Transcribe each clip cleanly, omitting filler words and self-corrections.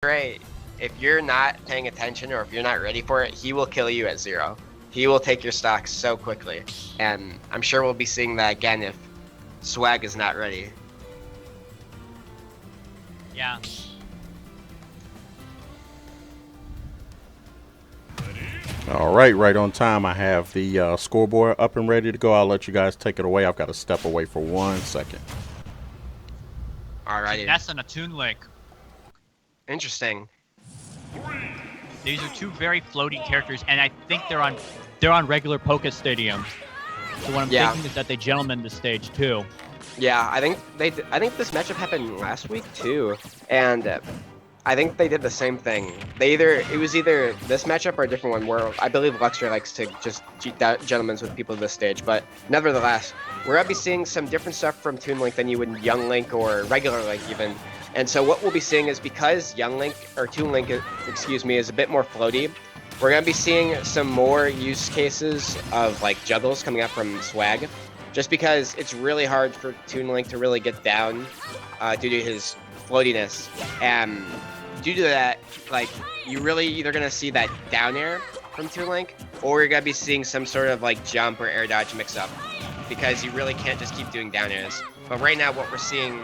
Luxray, if you're not paying attention or if you're not ready for it, he will kill you at 0. He will take your stocks so quickly, and I'm sure we'll be seeing that again if Swag is not ready. Yeah. All right, right on time. I have the scoreboard up and ready to go. I'll let you guys take it away. I've got to step away for 1 second. Alrighty. Ness and a Toon Link. Interesting. These are two very floating characters, and I think they're on regular Poké Stadium. So what I'm thinking is that they gentlemen the stage too. Yeah, I think this matchup happened last week too, and I think they did the same thing. It was either this matchup or a different one where I believe Luxray likes to just cheat gentlemen's with people at this stage, but nevertheless, we're gonna be seeing some different stuff from Toon Link than you would Young Link or regular Link even. And so what we'll be seeing is because Young Link, or Toon Link, excuse me, is a bit more floaty, we're going to be seeing some more use cases of like juggles coming up from Swag, just because it's really hard for Toon Link to really get down due to his floatiness. And due to that, like, you really either going to see that down air from Toon Link, or you're going to be seeing some sort of like jump or air dodge mix up, because you really can't just keep doing down airs. But right now what we're seeing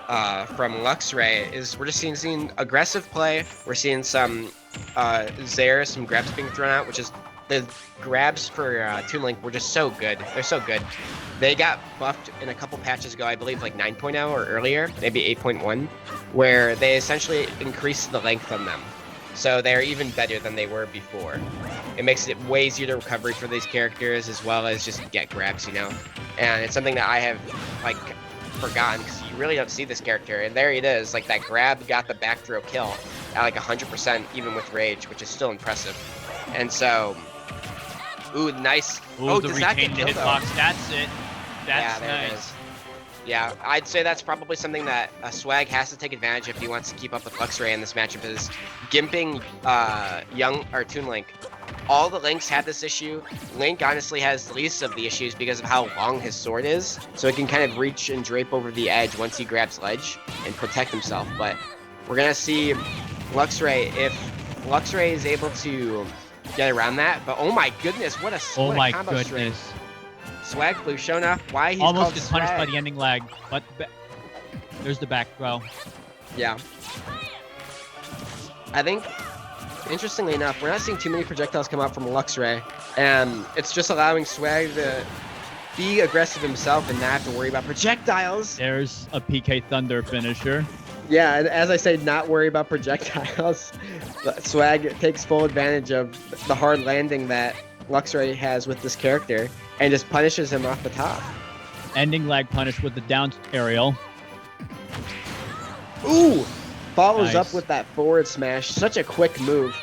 from Luxray is we're just seeing aggressive play. We're seeing some some grabs being thrown out, which is the grabs for Toon Link were just so good. They're so good. They got buffed in a couple patches ago, I believe like 9.0 or earlier, maybe 8.1, where they essentially increased the length on them. So they're even better than they were before. It makes it way easier to recovery for these characters, as well as just get grabs, you know? And it's something that I have like forgotten, because you really don't see this character, and there it is. Like, that grab got the back throw kill at like 100% even with rage, which is still impressive. And so, ooh, nice. Ooh, oh, the does that get retained killed, hitbox. though? That's it. That's Yeah, there it nice. is. Yeah, I'd say that's probably something that Swag has to take advantage if he wants to keep up with Luxray in this matchup, is gimping Young or Toon Link. All the Links have this issue. Link honestly has the least of the issues because of how long his sword is, so he can kind of reach and drape over the edge once he grabs ledge and protect himself. But we're gonna see Luxray, if Luxray is able to get around that. But oh my goodness, what a combo string. Swag Blue showing off why he's almost called gets Swag. punished by the ending lag, but there's the back throw. Yeah. I think, interestingly enough, we're not seeing too many projectiles come out from Luxray, and it's just allowing Swag to be aggressive himself and not have to worry about projectiles. There's a PK Thunder finisher. Yeah, and as I say, not worry about projectiles. Swag takes full advantage of the hard landing that Luxray has with this character and just punishes him off the top. Ending lag punish with the down aerial. Ooh! Follows Nice. up with that forward smash. Such a quick move.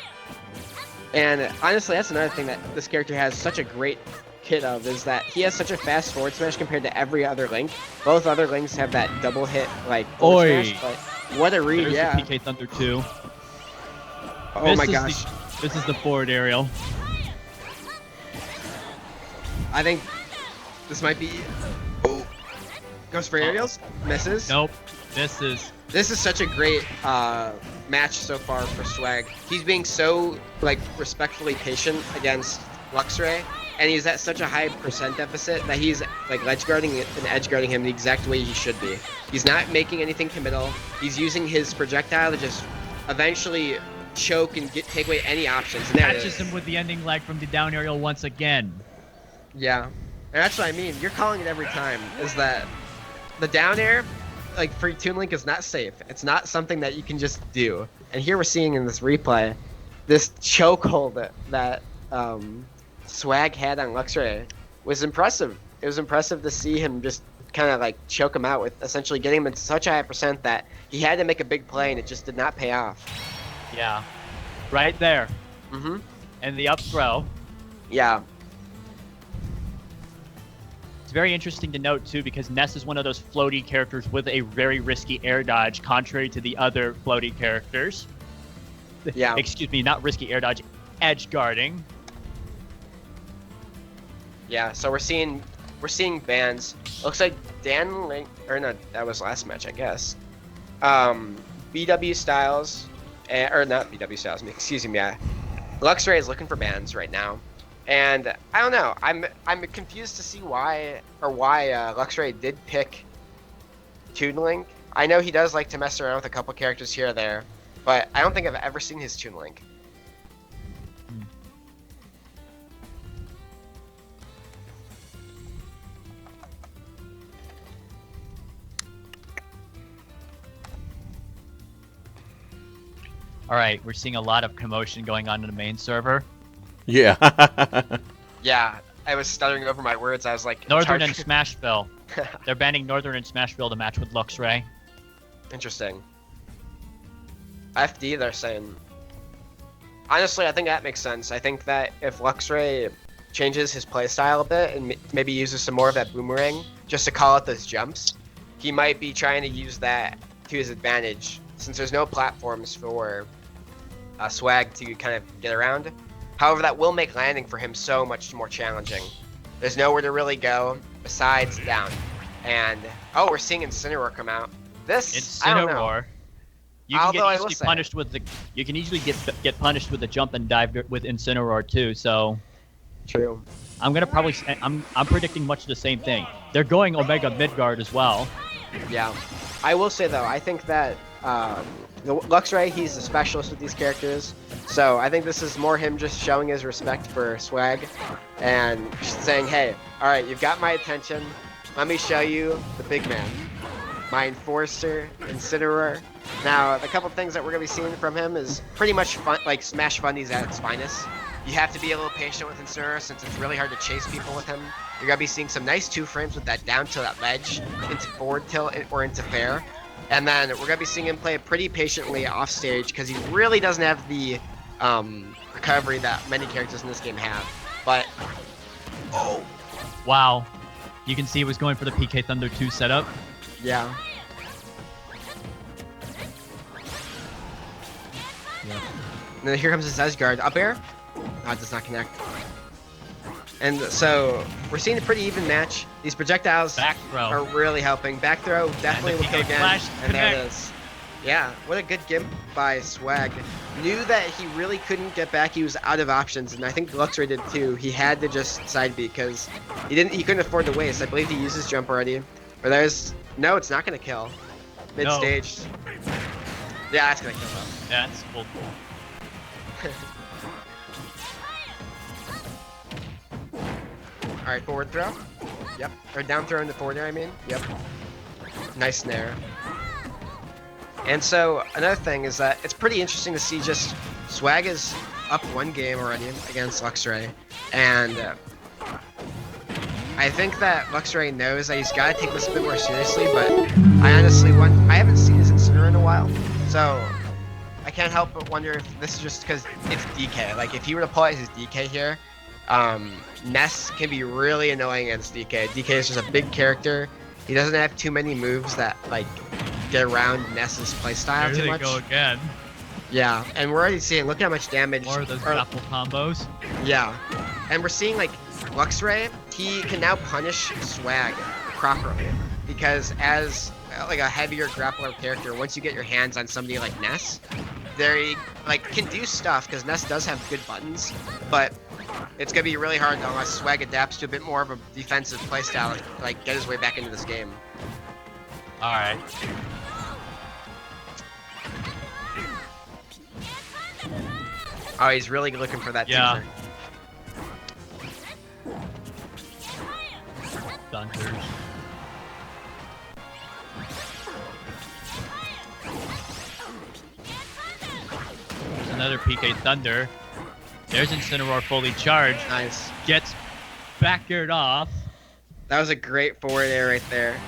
And honestly, that's another thing that this character has such a great kit of, is that he has such a fast forward smash compared to every other Link. Both other Links have that double hit, like, forward smash, but what a read, There's yeah. the PK Thunder 2. Oh my gosh. This is the forward aerial. I think this might be... Oh. Goes for aerials. Misses. Nope. This is such a great match so far for Swag. He's being so, like, respectfully patient against Luxray, and he's at such a high percent deficit that he's, like, ledge guarding and edge guarding him the exact way he should be. He's not making anything committal. He's using his projectile to just eventually choke and take away any options. And there it catches is. him with the ending lag from the down aerial once again. Yeah, and that's what I mean. You're calling it every time, is that the down air, like, for Toon Link, is not safe. It's not something that you can just do. And here we're seeing in this replay, this chokehold that Swag had on Luxray was impressive. It was impressive to see him just kind of like choke him out with essentially getting him into such a high percent that he had to make a big play and it just did not pay off. Yeah. Right there. Mm-hmm. And the up throw. Yeah. It's very interesting to note, too, because Ness is one of those floaty characters with a very risky air dodge, contrary to the other floaty characters. Yeah. Excuse me, not risky air dodge, edge guarding. Yeah, so we're seeing bans. Looks like Dan Link, or no, that was last match, I guess. BW Styles or not BW Styles, excuse me. Luxray is looking for bans right now, and I don't know. I'm confused to see why Luxray did pick Toon Link. I know he does like to mess around with a couple characters here or there, but I don't think I've ever seen his Toon Link. All right, we're seeing a lot of commotion going on in the main server. Yeah. Yeah, I was stuttering over my words. I was like, Northern and Smashville. They're banning Northern and Smashville to match with Luxray. Interesting. FD, they're saying. Honestly, I think that makes sense. I think that if Luxray changes his playstyle a bit and maybe uses some more of that boomerang just to call out those jumps, he might be trying to use that to his advantage since there's no platforms for Swag to kind of get around. However, that will make landing for him so much more challenging. There's nowhere to really go besides down. And, oh, we're seeing Incineroar come out. This, I don't know. Incineroar. You can get easily punished with the. You can easily get punished with the jump and dive with Incineroar too. So. True. I'm gonna probably. I'm predicting much the same thing. They're going Omega Midgard as well. Yeah. I will say though, I think that Luxray, he's a specialist with these characters, so I think this is more him just showing his respect for Swag and saying, hey, alright, you've got my attention, let me show you the big man. My Enforcer, Incineroar. Now, the couple things that we're going to be seeing from him is pretty much fun, like Smash Fundies at its finest. You have to be a little patient with Incineroar since it's really hard to chase people with him. You're going to be seeing some nice 2-frames with that down tilt at ledge, into forward tilt, or into fair. And then we're going to be seeing him play pretty patiently off stage because he really doesn't have the recovery that many characters in this game have. But, oh! Wow. You can see he was going for the PK Thunder 2 setup. Yeah. And then here comes his Asgard. Up air? Oh, it does not connect. And so, we're seeing a pretty even match. These projectiles are really helping. Back throw definitely will kill again. And there it is. Yeah, what a good gimp by Swag. Knew that he really couldn't get back. He was out of options, and I think Luxray did too. He had to just side B because he couldn't afford to waste. I believe he used his jump already. Or there's no, it's not gonna kill. Mid stage. No. Yeah, that's gonna kill though. Yeah, that's cool. Alright, forward throw. Yep. Or down throw into forward air, I mean. Yep. Nice snare. And so, another thing is that it's pretty interesting to see just Swag is up 1 game already against Luxray. And I think that Luxray knows that he's got to take this a bit more seriously, but I honestly I haven't seen his Incineroar in a while, so I can't help but wonder if this is just because it's DK. Like, if he were to pull out his DK here, Ness can be really annoying against DK. DK is just a big character. He doesn't have too many moves that, like, get around Ness's playstyle too much. There they go again. Yeah, and we're already seeing, look at how much damage. More of those grapple combos. Yeah, and we're seeing, like, Luxray, he can now punish Swag properly. Because as, like, a heavier grappler character, once you get your hands on somebody like Ness, they, like, can do stuff, because Ness does have good buttons, but it's going to be really hard unless Swag adapts to a bit more of a defensive playstyle, like, get his way back into this game. Alright. Oh, he's really looking for that teaser. Thunders. There's another PK Thunder. There's Incineroar fully charged. Nice. Gets back aired off. That was a great forward air right there.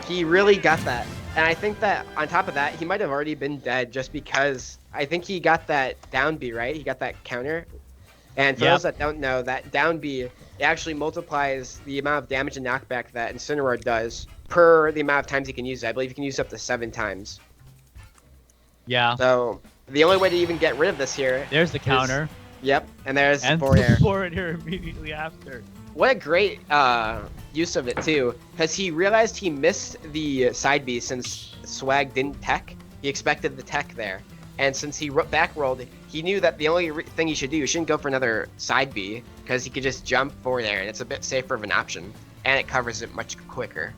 He really got that. And I think that on top of that, he might have already been dead just because I think he got that down B, right? He got that counter. And for those that don't know, that down B, it actually multiplies the amount of damage and knockback that Incineroar does per the amount of times he can use it. I believe he can use it up to 7 times. Yeah. So the only way to even get rid of this here. There's the counter. Yep, and there's forward air. Forward air immediately after. What a great use of it too, because he realized he missed the side B since Swag didn't tech. He expected the tech there. And since he back rolled, he knew that the only thing he should do, he shouldn't go for another side B, because he could just jump for there, and it's a bit safer of an option, and it covers it much quicker.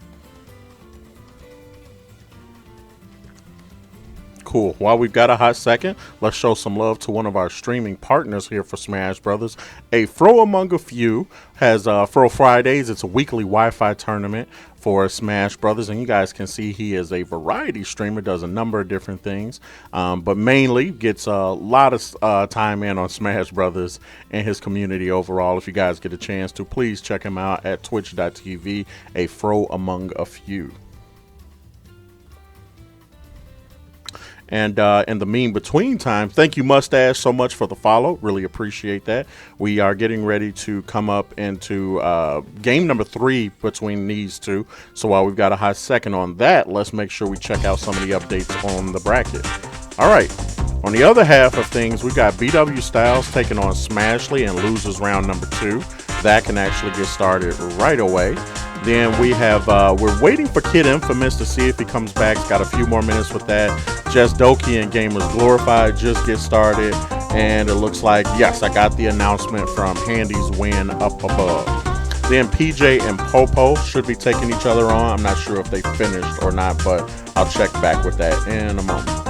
Cool. While we've got a hot second, let's show some love to one of our streaming partners here for Smash Brothers. A Fro Among a Few has Fro Fridays. It's a weekly Wi-Fi tournament for Smash Brothers, and you guys can see he is a variety streamer, does a number of different things, but mainly gets a lot of time in on Smash Brothers and his community overall. If you guys get a chance to, please check him out at twitch.tv, a Fro Among a Few. And in the mean between time, thank you, Mustache, so much for the follow. Really appreciate that. We are getting ready to come up into game number 3 between these two. So while we've got a hot second on that, let's make sure we check out some of the updates on the bracket. All right. On the other half of things, we got BW Styles taking on Smashley and loses round number 2. That can actually get started right away. Then we have, we're waiting for Kid Infamous to see if he comes back. He's got a few more minutes with that. Jess Doki and Gamers Glorified just get started. And it looks like, yes, I got the announcement from Handy's win up above. Then PJ and Popo should be taking each other on. I'm not sure if they finished or not, but I'll check back with that in a moment.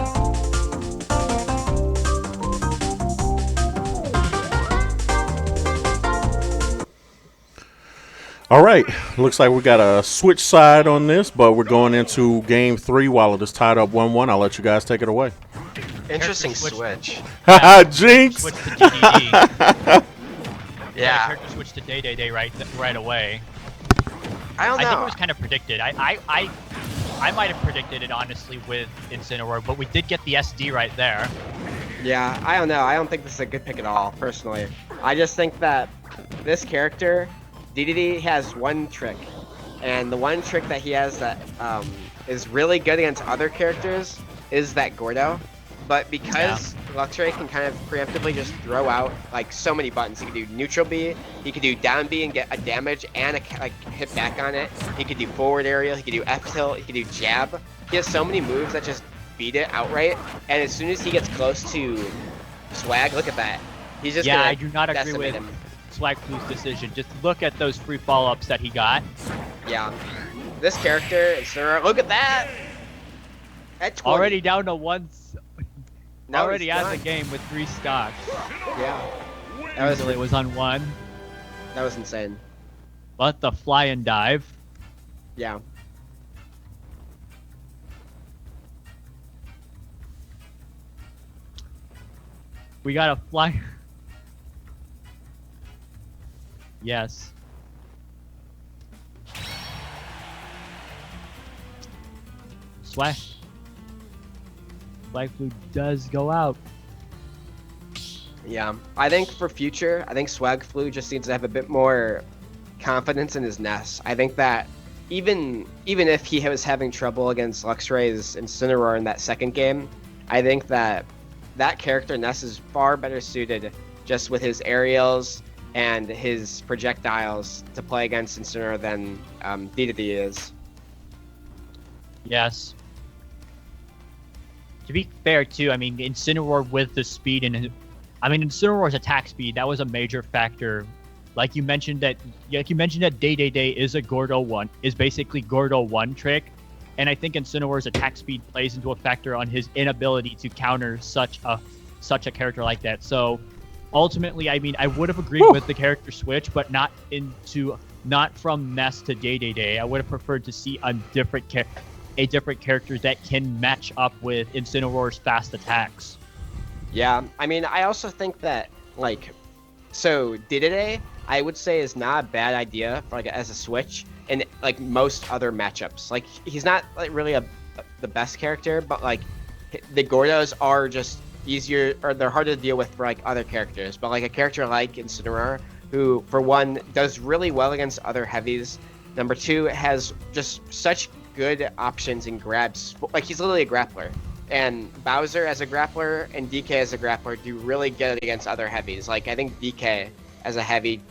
All right, looks like we got a switch side on this, but we're going into game 3 while it is tied up 1-1. I'll let you guys take it away. Interesting switch. Haha, Jinx! Switch to DDD. Yeah. Character switch to Day right away. I don't know. I think it was kind of predicted. I might have predicted it honestly with Incineroar, but we did get the SD right there. Yeah, I don't know. I don't think this is a good pick at all, personally. I just think that this character, DDD, has one trick, and the one trick that he has that is really good against other characters is that Gordo. But because Luxray can kind of preemptively just throw out like so many buttons, he can do neutral B, he can do down B and get a damage and a hit back on it. He can do forward aerial, he can do F tilt, he can do jab. He has so many moves that just beat it outright. And as soon as he gets close to Swag, look at that. He's just gonna I do not agree decimate with him. Swag Flu's decision. Just look at those free follow-ups that he got. Yeah. This character, Incineroar, look at that! At 20. Already down to one. Now already he's out done. of the game with 3 stocks. Yeah. That was, Usually it was on 1. that was insane. But the fly and dive. Yeah. We got a fly. Yes. Swag Flu does go out. Yeah. I think for future, I think Swag Flu just needs to have a bit more confidence in his Ness. I think that even if he was having trouble against Luxray's Incineroar in that second game, I think that character Ness is far better suited just with his aerials and his projectiles to play against Incineroar than DDD is. Yes. To be fair, too, I mean, Incineroar with the speed and Incineroar's attack speed, that was a major factor. Like you mentioned that Day is a Gordo 1, is basically Gordo 1 trick. And I think Incineroar's attack speed plays into a factor on his inability to counter such a character like that. So ultimately, I mean, I would have agreed with the character switch, but not from Ness to Day. I would have preferred to see a different character that can match up with Incineroar's fast attacks. Yeah, I mean, I also think that, like, so Day, I would say, is not a bad idea for, like, as a switch in, like, most other matchups. Like, he's not, like, really the best character, but, like, the Gordos are just easier, or they're harder to deal with for, like, other characters. But, like, a character like Incineroar, who, for one, does really well against other heavies. Number 2, has just such good options in grabs. Like, he's literally a grappler. And Bowser as a grappler and DK as a grappler do really good against other heavies. Like, I think DK as a heavy